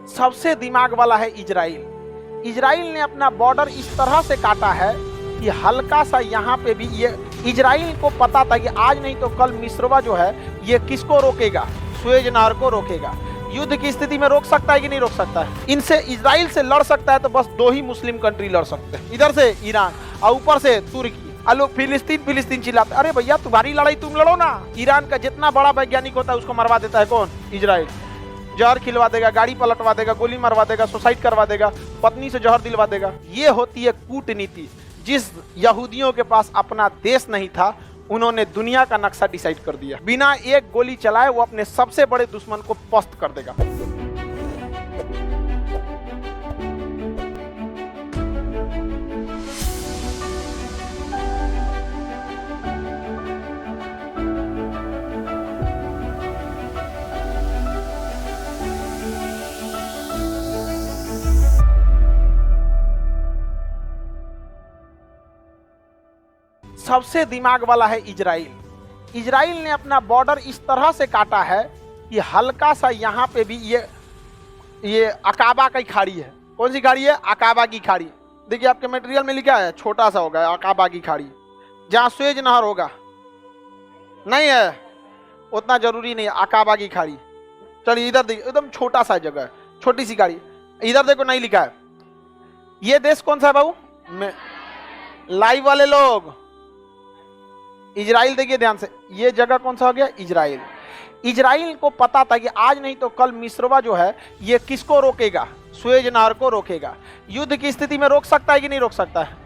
सबसे दिमाग वाला है इजराइल। इजराइल ने अपना बॉर्डर इस तरह से काटा है कि हल्का सा यहाँ पे भी ये इजराइल को पता था कि आज नहीं तो कल मिस्रवा जो है ये किसको रोकेगा, सुएज नहर को रोकेगा। युद्ध की स्थिति में रोक सकता है कि नहीं रोक सकता है? इनसे इजराइल से लड़ सकता है तो बस दो ही मुस्लिम कंट्री लड़ सकते हैं, इधर से ईरान और ऊपर से तुर्की। लोग फिलिस्तीन चिल्लाते, अरे भैया तुम्हारी लड़ाई तुम लड़ो ना। ईरान का जितना बड़ा वैज्ञानिक होता है उसको मरवा देता है कौन? इजराइल। जहर खिलवा देगा, गाड़ी पलटवा देगा, गोली मरवा देगा, सुसाइड करवा देगा, पत्नी से जहर दिलवा देगा। ये होती है कूटनीति। जिस यहूदियों के पास अपना देश नहीं था उन्होंने दुनिया का नक्शा डिसाइड कर दिया। बिना एक गोली चलाए वो अपने सबसे बड़े दुश्मन को पस्त कर देगा। सबसे दिमाग वाला है इजराइल। इजराइल ने अपना बॉर्डर इस तरह से काटा है कि हल्का सा यहाँ पे भी ये अकाबा की खाड़ी है। कौन सी खाड़ी है? अकाबा की खाड़ी। देखिए आपके मटेरियल में लिखा है, छोटा सा होगा अकाबा की खाड़ी, जहाँ सुएज नहर होगा नहीं है, उतना जरूरी नहीं है। अकाबा की खाड़ी, चलिए इधर देखिए, एकदम छोटा सा जगह है, छोटी सी खाड़ी। इधर देखो नहीं लिखा है। ये देश कौन सा है बाबू? लाइव वाले लोग, इजराइल देखिए ध्यान से, ये जगह कौन सा हो गया? इजराइल। इजराइल को पता था कि आज नहीं तो कल मिस्रवा जो है ये किसको रोकेगा, सुएज नहर को रोकेगा। युद्ध की स्थिति में रोक सकता है कि नहीं रोक सकता है?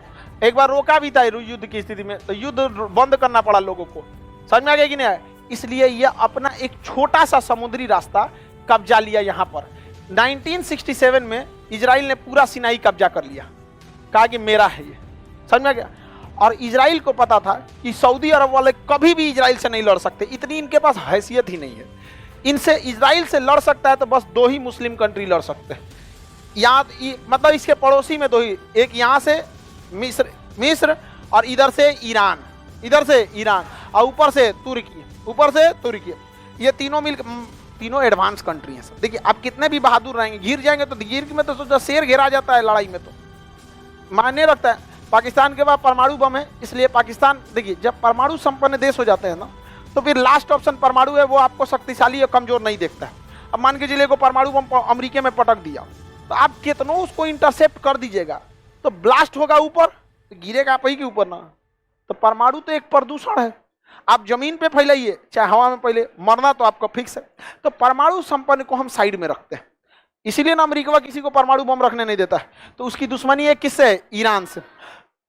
एक बार रोका भी था युद्ध की स्थिति में, तो युद्ध बंद करना पड़ा लोगों को। समझ में आ गया कि नहीं आया? इसलिए ये अपना एक छोटा सा समुद्री रास्ता कब्जा लिया यहाँ पर। 1967 में इजराइल ने पूरा सिनाई कब्जा कर लिया, कहा कि मेरा है ये। समझ में आ गया? और इजराइल को पता था कि सऊदी अरब वाले कभी भी इजराइल से नहीं लड़ सकते, इतनी इनके पास हैसियत ही नहीं है। इनसे इजराइल से लड़ सकता है तो बस दो ही मुस्लिम कंट्री लड़ सकते हैं। यहाँ मतलब इसके पड़ोसी में दो ही, एक यहाँ से मिस्र और इधर से ईरान और ऊपर से तुर्की। ये तीनों एडवांस कंट्री हैं सब। देखिए आप कितने भी बहादुर रहेंगे, घिर जाएंगे तो गिर में तो सोचा शेर घेरा जाता है लड़ाई में, तो मायने रखता है। पाकिस्तान के बाद परमाणु बम है, इसलिए पाकिस्तान, देखिए जब परमाणु संपन्न देश हो जाते हैं ना तो फिर लास्ट ऑप्शन परमाणु है, वो आपको शक्तिशाली या कमजोर नहीं देखता है। अब मान के जिले को परमाणु बम अमेरिका में पटक दिया तो आप कितनों उसको इंटरसेप्ट कर दीजिएगा तो ब्लास्ट होगा ऊपर, गिरेगा आप ही के ऊपर ना। तो परमाणु तो एक प्रदूषण है, आप जमीन पे फैलाइए चाहे हवा में, पहले मरना तो आपका फिक्स है। तो परमाणु संपन्न को हम साइड में रखते हैं, इसीलिए ना अमेरिका किसी को परमाणु बम रखने नहीं देता है। तो उसकी दुश्मनी है किससे? ईरान से।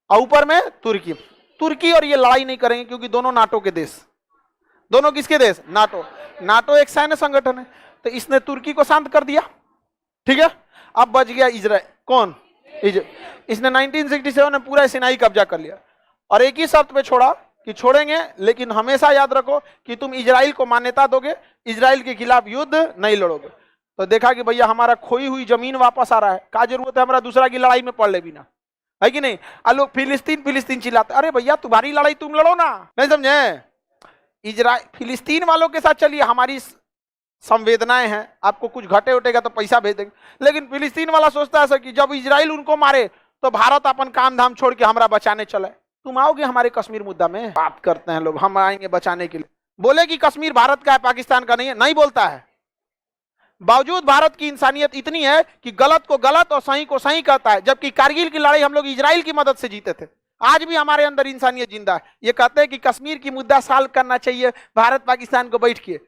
और ऊपर में तुर्की और ये लड़ाई नहीं करेंगे क्योंकि दोनों नाटो के देश। दोनों किसके देश? नाटो एक सैन्य संगठन है। तो इसने तुर्की को शांत कर दिया, ठीक है। अब बच गया इजराइल। कौन? इसने 1967 में पूरा सिनाई कब्जा कर लिया और एक ही शर्त पे छोड़ा कि छोड़ेंगे लेकिन हमेशा याद रखो कि तुम इजराइल को मान्यता दोगे, इजराइल के खिलाफ युद्ध नहीं लड़ोगे। तो देखा कि भैया हमारा खोई हुई जमीन वापस आ रहा है, क्या जरूरत है हमारा दूसरा की लड़ाई में पड़ ले बिना, है कि नहीं? लोग फिलिस्तीन चिल्लाते, अरे भैया तुम्हारी लड़ाई तुम लड़ो ना। नहीं समझे? इजराइल फिलिस्तीन वालों के साथ चलिए, हमारी संवेदनाएं हैं, आपको कुछ घटे उठेगा तो पैसा भेज देंगे। लेकिन फिलिस्तीन वाला सोचता है कि जब इजराइल उनको मारे तो भारत अपन काम धाम छोड़ के हमारा बचाने चले। तुम आओगे हमारे कश्मीर मुद्दा में? बात करते हैं लोग, हम आएंगे बचाने के लिए। बोले कि कश्मीर भारत का है, पाकिस्तान का नहीं है, नहीं बोलता है। बावजूद भारत की इंसानियत इतनी है कि गलत को गलत और सही को सही कहता है। जबकि कारगिल की लड़ाई हम लोग इजराइल की मदद से जीते थे, आज भी हमारे अंदर इंसानियत जिंदा है। ये कहते हैं कि कश्मीर की मुद्दा सॉल्व करना चाहिए भारत पाकिस्तान को बैठ के।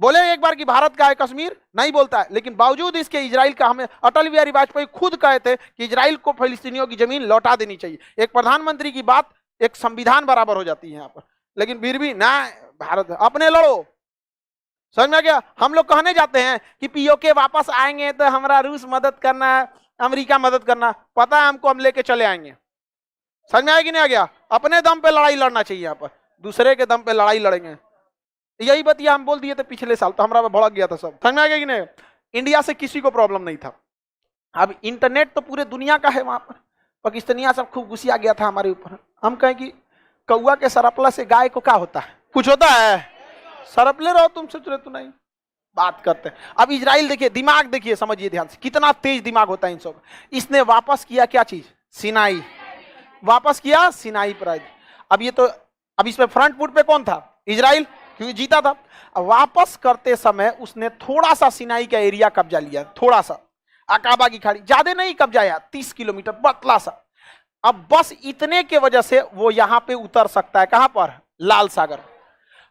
बोले एक बार कि भारत का है कश्मीर, नहीं बोलता है। लेकिन बावजूद इसके इजराइल का, हमें अटल बिहारी वाजपेयी खुद कहे थे कि इजराइल को फिलिस्तीनियों की जमीन लौटा देनी चाहिए। एक प्रधानमंत्री की बात एक संविधान बराबर हो जाती है यहाँ पर, लेकिन फिर भी ना, भारत अपने लड़ो। समझ में आ गया? हम लोग कहने जाते हैं कि पीओके वापस आएंगे तो हमारा रूस मदद करना, अमेरिका मदद करना, पता है हमको, हम लेके चले आएंगे। समझ में आया कि नहीं आ गया? अपने दम पे लड़ाई लड़ना चाहिए, यहाँ पर दूसरे के दम पे लड़ाई लड़ेंगे। यही बतिया हम बोल दिए थे पिछले साल, तो हमारा भड़क गया था सब। समझ में आ गया कि नहीं? इंडिया से किसी को प्रॉब्लम नहीं था। अब इंटरनेट तो पूरे दुनिया का है, वहां पर पाकिस्तानिया सब खूब गुस्सिया गया था हमारे ऊपर। हम कहें कि कौआ के सरपला से गाय को क्या होता है? कुछ होता है? सरपले रहो तुम, सोच रहे तो नहीं। बात करते हैं। अब इजराइल देखिए, दिमाग देखिए, समझिए ध्यान से, कितना तेज दिमाग होता है इन सब। इसने वापस किया क्या चीज? सिनाई। वापस किया सिनाई प्राइज। अब ये तो, अब इसमें फ्रंट फुट पे कौन था? इजराइल, क्योंकि जीता था। अब वापस करते समय उसने थोड़ा सा सिनाई का एरिया कब्जा लिया, थोड़ा सा अकाबा की खाड़ी, ज्यादा नहीं कब्जा यार, 30 किलोमीटर पतला सा। अब बस इतने के वजह से वो यहां पे उतर सकता है। कहां पर? लाल सागर।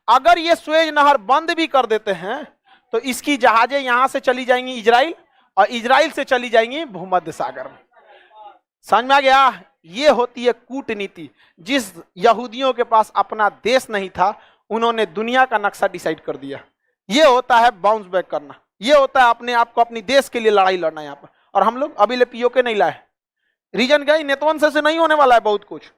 अगर ये सुएज नहर बंद भी कर देते हैं तो इसकी जहाजें यहां से चली जाएंगी इजराइल, और इजराइल से चली जाएंगी भूमध्य सागर में। समझ में आ गया? ये होती है कूटनीति। जिस यहूदियों के पास अपना देश नहीं था, उन्होंने दुनिया का नक्शा डिसाइड कर दिया। ये होता है बाउंस बैक करना, ये होता है अपने आप को, अपनी देश के लिए लड़ाई लड़ना यहाँ पर। और हम लोग अभी ले पीओके नहीं लाए। रीजन क्या है? नेतवंश से नहीं होने वाला है बहुत कुछ।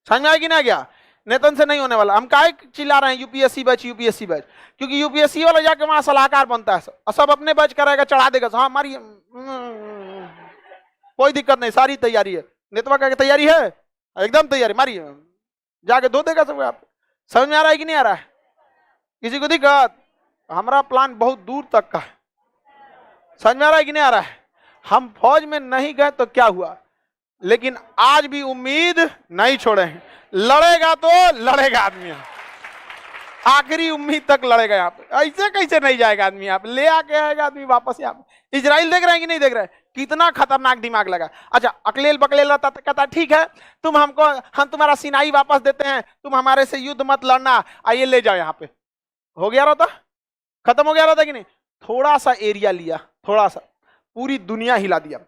समझ में आएगी ना? क्या नेतन से नहीं होने वाला? हम काहे चिल्ला रहे हैं यूपीएससी बैच, यूपीएससी बैच? क्योंकि यूपीएससी वाला जाके वहां सलाहकार बनता है और सब अपने बैच कराएगा, चढ़ा देगा। हाँ मारिए, कोई दिक्कत नहीं, सारी तैयारी है। नेतवा का तैयारी है, एकदम तैयारी, मारिए, जाके धो देगा सब। आप समझ में आ रहा है कि नहीं आ रहा है? किसी को दिक्कत? हमारा प्लान बहुत दूर तक का है। समझ में आ रहा है कि नहीं आ रहा है? हम फौज में नहीं गए तो क्या हुआ, लेकिन आज भी उम्मीद नहीं छोड़े हैं। लड़ेगा तो लड़ेगा आदमी, आखिरी उम्मीद तक लड़ेगा। यहाँ पे ऐसे कैसे नहीं जाएगा आदमी? यहाँ पे ले आके आएगा आदमी वापस। यहाँ पे इजराइल देख रहे हैं कि नहीं देख रहे हैं? कितना खतरनाक दिमाग लगा। अच्छा, अकलेल बकलेल रहता कहता ठीक है, तुम हमको, हम तुम्हारा सिनाई वापस देते हैं, तुम हमारे से युद्ध मत लड़ना, आइए ले जाओ। यहाँ पे हो गया रहता, खत्म हो गया रहता कि नहीं? थोड़ा सा एरिया लिया, थोड़ा सा, पूरी दुनिया हिला दिया।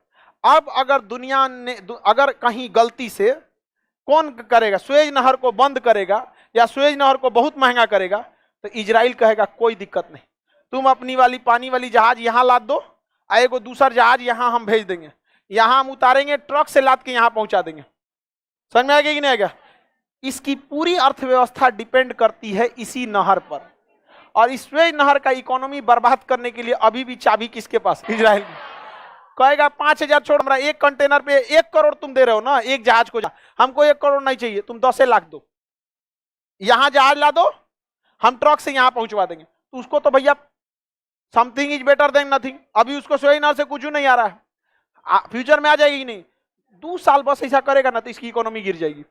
अब अगर दुनिया ने, अगर कहीं गलती से कौन करेगा? सुएज नहर को बंद करेगा या सुएज नहर को बहुत महंगा करेगा, तो इजराइल कहेगा कोई दिक्कत नहीं, तुम अपनी वाली पानी वाली जहाज यहां लाद दो, आएगो दूसरा जहाज यहां हम भेज देंगे, यहां हम उतारेंगे, ट्रक से लाद के यहां पहुंचा देंगे। समझ में आएगा कि नहीं आएगा? इसकी पूरी अर्थव्यवस्था डिपेंड करती है इसी नहर पर। और इस सुएज नहर का इकोनॉमी बर्बाद करने के लिए अभी भी चाबी किसके पास? इजराइल। कहेगा 5,000 छोड़, हमारा एक कंटेनर पे 1 करोड़ तुम दे रहे हो ना, एक जहाज को, हमको 1 करोड़ नहीं चाहिए, तुम 10 लाख दो, यहां जहाज ला दो, हम ट्रक से यहां पहुंचवा देंगे। तो उसको तो भैया something is better than nothing. अभी उसको सुएज नहर से कुछ नहीं आ रहा है, फ्यूचर में आ जाएगी नहीं। 2 साल बस ऐसा करेगा ना तो इसकी इकोनॉमी गिर जाएगी,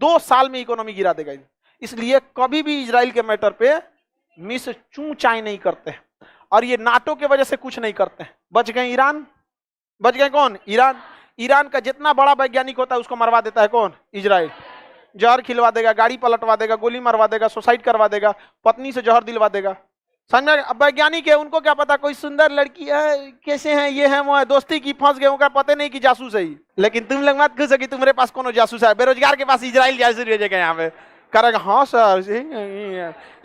2 साल में इकोनॉमी गिरा देगा। इसलिए कभी भी इजराइल के मैटर पे मिस चू चाय नहीं करते, और ये नाटो के वजह से कुछ नहीं करते। बच गए ईरान, बच गए कौन? ईरान। ईरान का जितना बड़ा वैज्ञानिक होता है उसको मरवा देता है कौन? इजराइल। जहर खिलवा देगा, गाड़ी पलटवा देगा, गोली मरवा देगा, सुसाइड करवा देगा, पत्नी से जहर दिलवा देगा। समझ में? अब वैज्ञानिक है, उनको क्या पता कोई सुंदर लड़की है, कैसे है, ये है वो है, दोस्ती की फंस गए, उनका पता नहीं कि जासूस है ही। लेकिन तुम लोग मत खुश हो कि तुम्हारे पास कौन जासूस है। बेरोजगार के पास इजराइल जासूस भेजेगा यहाँ पे, करेगा हाँ सर,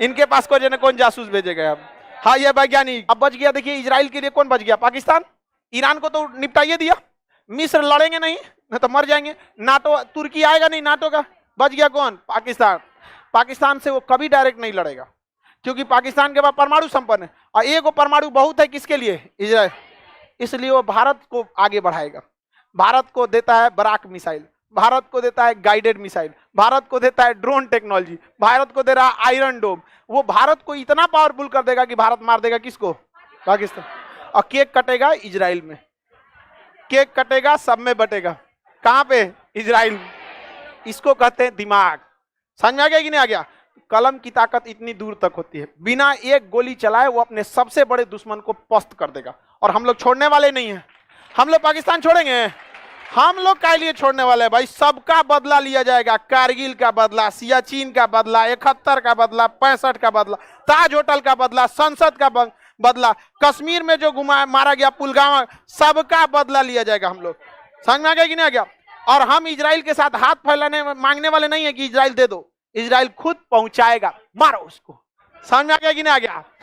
इनके पास कौन जासूस भेजेगा? हाँ ये वैज्ञानिक। अब बच गया, देखिए इजराइल के लिए कौन बच गया? पाकिस्तान। ईरान को तो निपटाइए दिया, मिस्र लड़ेंगे नहीं तो मर जाएंगे। नाटो, तुर्की आएगा नहीं नाटो का, बच गया कौन? पाकिस्तान। पाकिस्तान से वो कभी डायरेक्ट नहीं लड़ेगा, क्योंकि पाकिस्तान के पास परमाणु संपन्न है, और एक परमाणु बहुत है किसके लिए? इजराइल। इसलिए वो भारत को आगे बढ़ाएगा। भारत को देता है बराक मिसाइल, भारत को देता है गाइडेड मिसाइल, भारत को देता है ड्रोन टेक्नोलॉजी, भारत को दे रहा है आयरन डोम। वो भारत को इतना पावरफुल कर देगा कि भारत मार देगा किसको? पाकिस्तान। और केक कटेगा इजराइल में, केक कटेगा, सब में बटेगा। कहां पे? इजराइल। इसको कहते हैं दिमाग। समझ में आ गया कि नहीं आ गया? कलम की ताकत इतनी दूर तक होती है, बिना एक गोली चलाए वो अपने सबसे बड़े दुश्मन को पस्त कर देगा। और हम लोग छोड़ने वाले नहीं हैं। हम लोग पाकिस्तान छोड़ेंगे? हम लोग क्या लिए छोड़ने वाले हैं भाई? सबका बदला लिया जाएगा। कारगिल का बदला, सियाचिन का बदला, 71 का बदला, 65 का बदला, ताज होटल का बदला, संसद का बदला, कश्मीर में जो मारा गया पुलवामा, सबका बदला लिया जाएगा हम लोग। समझ में आ गया कि नहीं आ गया? और हम इजराइल के साथ हाथ फैलाने मांगने वाले नहीं है कि इजराइल दे दो, इजराइल खुद पहुंचाएगा, मारो उसको। समझ में आ गया कि नहीं आ गया?